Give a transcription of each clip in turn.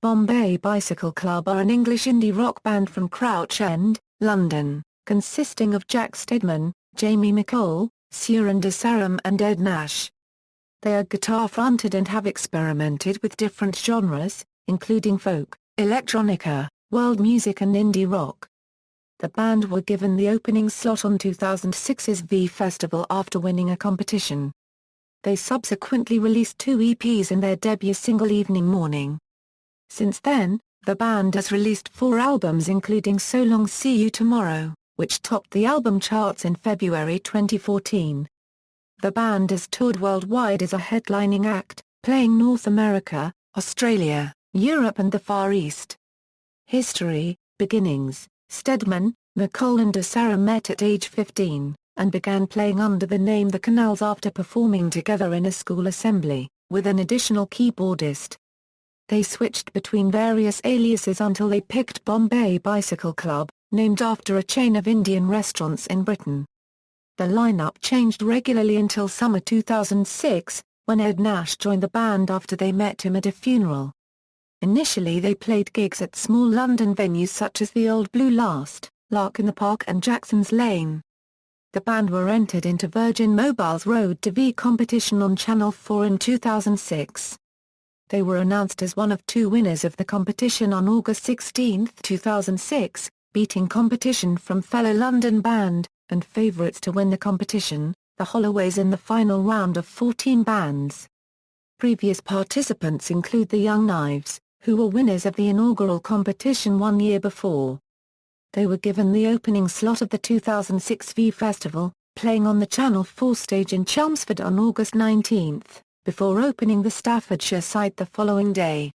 Bombay Bicycle Club are an English indie rock band from Crouch End, London, consisting of Jack Steadman, Jamie MacColl, Suren de Saram and Ed Nash. They are guitar-fronted and have experimented with different genres, including folk, electronica, world music and indie rock. The band were given the opening slot on 2006's V Festival after winning a competition. They subsequently released 2 EPs and their debut single Evening Morning. Since then, the band has released 4 albums including So Long See You Tomorrow, which topped the album charts in February 2014. The band has toured worldwide as a headlining act, playing North America, Australia, Europe and the Far East. History, beginnings. Steadman, MacColl and de Saram met at age 15, and began playing under the name The Canals after performing together in a school assembly, with an additional keyboardist. They switched between various aliases until they picked Bombay Bicycle Club, named after a chain of Indian restaurants in Britain. The lineup changed regularly until summer 2006, when Ed Nash joined the band after they met him at a funeral. Initially they played gigs at small London venues such as the Old Blue Last, Lark in the Park and Jackson's Lane. The band were entered into Virgin Mobile's Road to V competition on Channel 4 in 2006. They were announced as one of 2 winners of the competition on August 16, 2006, beating competition from fellow London band, and favourites to win the competition, the Holloways in the final round of 14 bands. Previous participants include the Young Knives, who were winners of the inaugural competition 1 year before. They were given the opening slot of the 2006 V Festival, playing on the Channel 4 stage in Chelmsford on August 19, before opening the Staffordshire site the following day.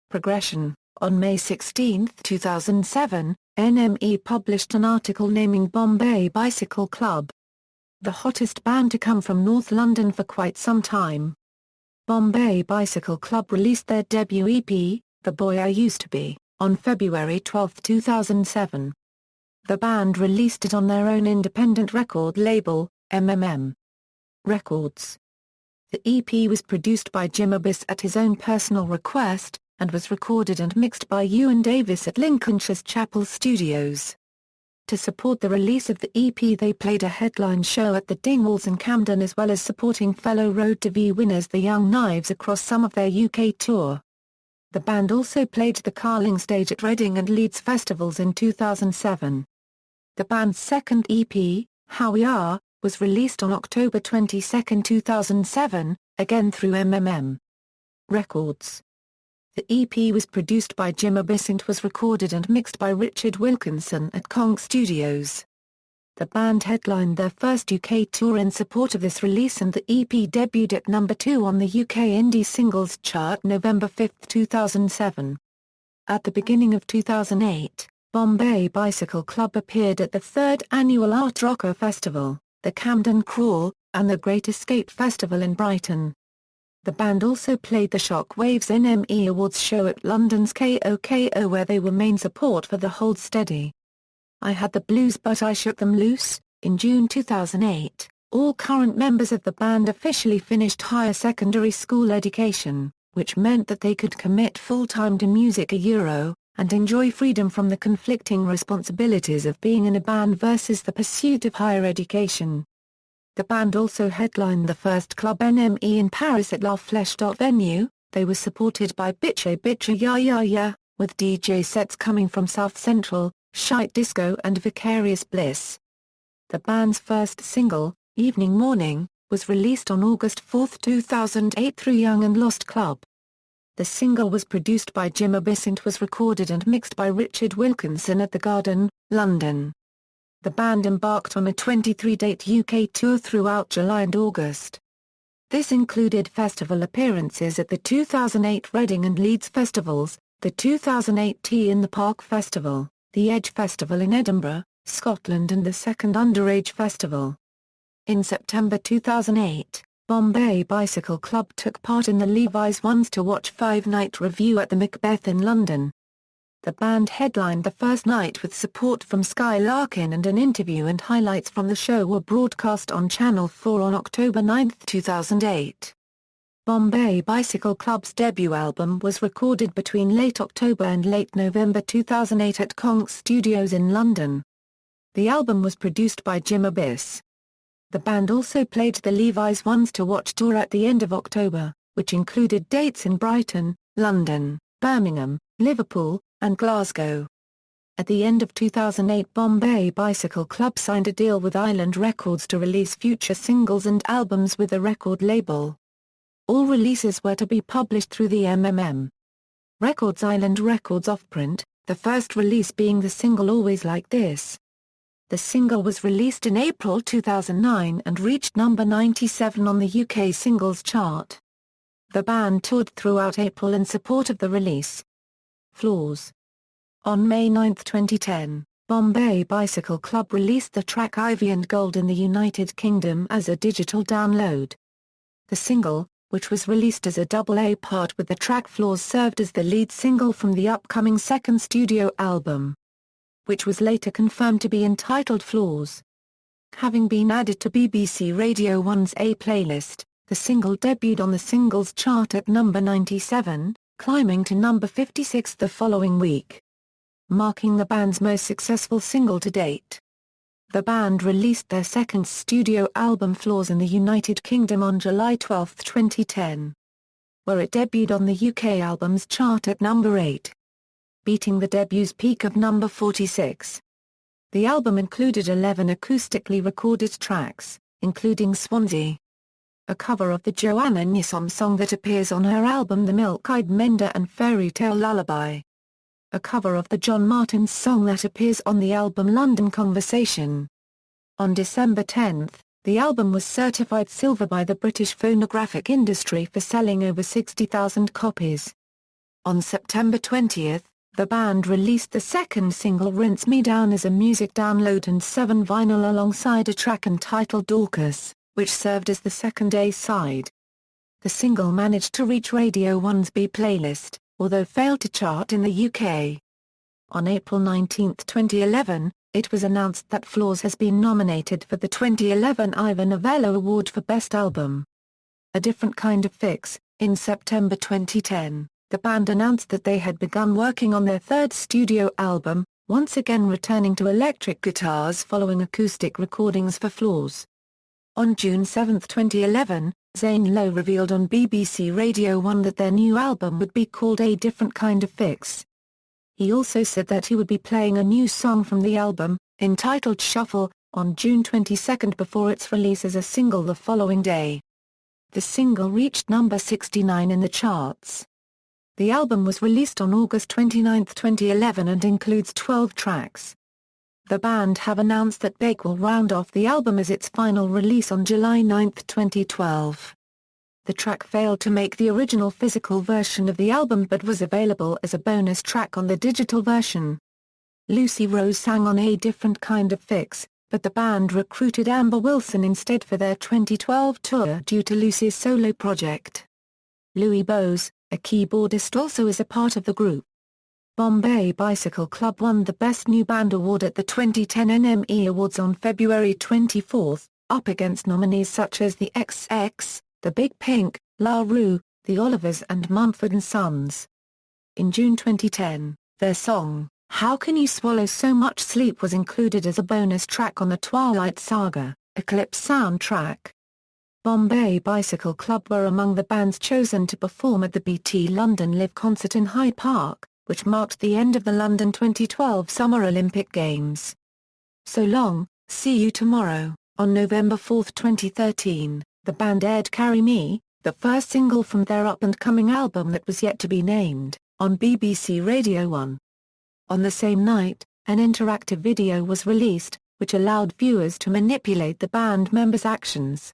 Progression. On May 16, 2007, NME published an article naming Bombay Bicycle Club the hottest band to come from North London for quite some time. Bombay Bicycle Club released their debut EP, The Boy I Used to Be, on February 12, 2007. The band released it on their own independent record label, MMM Records. The EP was produced by Jim Abyss at his own personal request, and was recorded and mixed by Ewan Davis at Lincolnshire's Chapel Studios. To support the release of the EP they played a headline show at the Dingwalls in Camden as well as supporting fellow Road to V winners the Young Knives across some of their UK tour. The band also played the Carling stage at Reading and Leeds festivals in 2007. The band's second EP, How We Are, was released on October 22, 2007, again through MMM Records. The EP was produced by Jim Abyss and was recorded and mixed by Richard Wilkinson at Conch Studios. The band headlined their first UK tour in support of this release and the EP debuted at number 2 on the UK Indie Singles Chart November 5, 2007. At the beginning of 2008, Bombay Bicycle Club appeared at the 3rd annual Art Rocker Festival, the Camden Crawl, and the Great Escape Festival in Brighton. The band also played the Shockwaves NME Awards show at London's KOKO where they were main support for the Hold Steady. I Had the Blues But I Shook Them Loose. In June 2008, all current members of the band officially finished higher secondary school education, which meant that they could commit full-time to music and enjoy freedom from the conflicting responsibilities of being in a band versus the pursuit of higher education. The band also headlined the first Club NME in Paris at La Flèche venue. They were supported by Bitcha Bitcha Ya Ya Ya, with DJ sets coming from South Central, Shite Disco and Vicarious Bliss. The band's first single, Evening Morning, was released on August 4, 2008 through Young and Lost Club. The single was produced by Jim Abyss and was recorded and mixed by Richard Wilkinson at the Garden, London. The band embarked on a 23-date UK tour throughout July and August. This included festival appearances at the 2008 Reading and Leeds festivals, the 2008 Tea in the Park Festival, the Edge Festival in Edinburgh, Scotland and the Second Underage Festival. In September 2008, Bombay Bicycle Club took part in the Levi's Ones to Watch 5-night review at the Macbeth in London. The band headlined the first night with support from Sky Larkin and an interview and highlights from the show were broadcast on Channel 4 on October 9, 2008. Bombay Bicycle Club's debut album was recorded between late October and late November 2008 at Conch Studios in London. The album was produced by Jim Abyss. The band also played the Levi's Ones to Watch tour at the end of October, which included dates in Brighton, London, Birmingham, Liverpool, and Glasgow. At the end of 2008, Bombay Bicycle Club signed a deal with Island Records to release future singles and albums with the record label. All releases were to be published through the Records Island Records Offprint, the first release being the single Always Like This. The single was released in April 2009 and reached number 97 on the UK singles chart. The band toured throughout April in support of the release. Flaws. On May 9, 2010, Bombay Bicycle Club released the track Ivy and Gold in the United Kingdom as a digital download. The single, which was released as a double-A part with the track Flaws, served as the lead single from the upcoming second studio album, which was later confirmed to be entitled Flaws. Having been added to BBC Radio 1's A playlist, the single debuted on the singles chart at number 97, climbing to number 56 the following week, marking the band's most successful single to date. The band released their second studio album Flaws in the United Kingdom on July 12, 2010, where it debuted on the UK albums chart at number 8, beating the debut's peak of number 46. The album included 11 acoustically recorded tracks, including Swansea, a cover of the Joanna Newsom song that appears on her album The Milk-Eyed Mender, and Fairy Tale Lullaby, a cover of the John Martyn's song that appears on the album London Conversation. On December 10, the album was certified silver by the British phonographic industry for selling over 60,000 copies. On September 20, the band released the second single Rinse Me Down as a music download and 7 vinyl alongside a track entitled Dorcas, which served as the second A-side. The single managed to reach Radio 1's B playlist, although failed to chart in the UK. On April 19, 2011, it was announced that Flaws has been nominated for the 2011 Ivor Novello Award for Best Album. A Different Kind of Fix. In September 2010, the band announced that they had begun working on their third studio album, once again returning to electric guitars following acoustic recordings for Flaws. On June 7, 2011, Zane Lowe revealed on BBC Radio 1 that their new album would be called A Different Kind of Fix. He also said that he would be playing a new song from the album, entitled Shuffle, on June 22 before its release as a single the following day. The single reached number 69 in the charts. The album was released on August 29, 2011 and includes 12 tracks. The band have announced that Bake will round off the album as its final release on July 9, 2012. The track failed to make the original physical version of the album but was available as a bonus track on the digital version. Lucy Rose sang on A Different Kind of Fix, but the band recruited Amber Wilson instead for their 2012 tour due to Lucy's solo project. Louis Bose, a keyboardist, also is a part of the group. Bombay Bicycle Club won the Best New Band Award at the 2010 NME Awards on February 24, up against nominees such as the XX, the Big Pink, La Rue, the Olivers and Mumford & Sons. In June 2010, their song, How Can You Swallow So Much Sleep, was included as a bonus track on the Twilight Saga, Eclipse soundtrack. Bombay Bicycle Club were among the bands chosen to perform at the BT London Live concert in Hyde Park, which marked the end of the London 2012 Summer Olympic Games. So Long, See You Tomorrow. On November 4, 2013, the band aired Carry Me, the first single from their up-and-coming album that was yet to be named, on BBC Radio 1. On the same night, an interactive video was released, which allowed viewers to manipulate the band members' actions.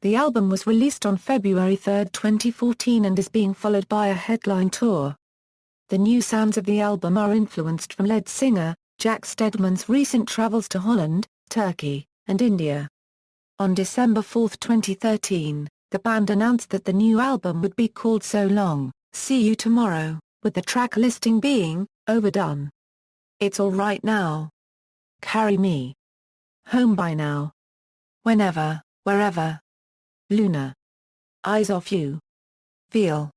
The album was released on February 3, 2014 and is being followed by a headline tour. The new sounds of the album are influenced from lead singer, Jack Steadman's recent travels to Holland, Turkey, and India. On December 4, 2013, the band announced that the new album would be called So Long, See You Tomorrow, with the track listing being, Overdone, It's All Right Now, Carry Me, Home by Now, Whenever, Wherever, Luna, Eyes Off You. Feel,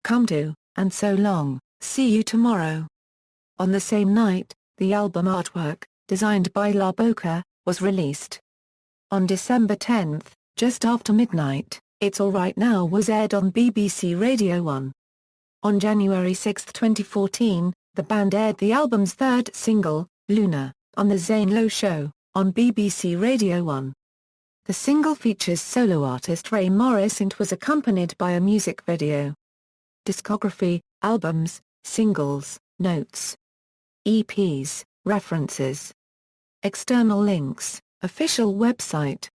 Come To, and So Long, See You Tomorrow. On the same night, the album artwork, designed by La Boca, was released. On December 10, just after midnight, It's Alright Now was aired on BBC Radio 1. On January 6, 2014, the band aired the album's third single, Luna, on The Zane Lowe Show, on BBC Radio 1. The single features solo artist Ray Morris and was accompanied by a music video. Discography, albums, singles, notes, EPs, references. External links, official website.